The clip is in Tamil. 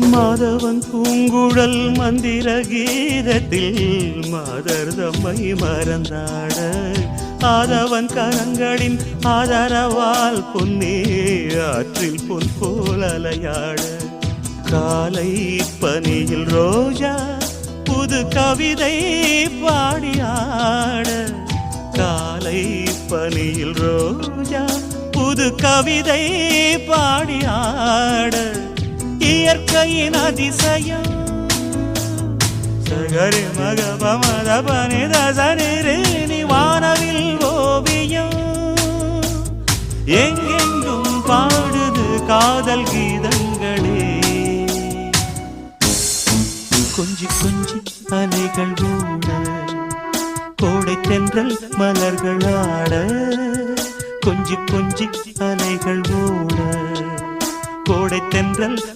மாதவன் பூங்குழல் மந்திர கீதத்தில் மாதர் தம்மை மறந்தாட ஆதவன் கரங்களின் ஆதரவால் பொன்னே ஆற்றில் பொன் போல் அலையாட காலை பனியில் ரோஜா புது கவிதை பாடியாட காலை பனியில் ரோஜா புது கவிதை பாடியாட இயற்கையின் அதிசயம் சகரி மகபமத பனித சனிரேனி வானவில் ஓவியம் எங்கெங்கும் பாடுது காதல் கீதங்களே கொஞ்சி கொஞ்சி அலைகள் ஓட கோடை தென்றல் மலர்கள் ஆட கொஞ்சி கொஞ்சி அலைகள் ஓட கோடை தென்றல்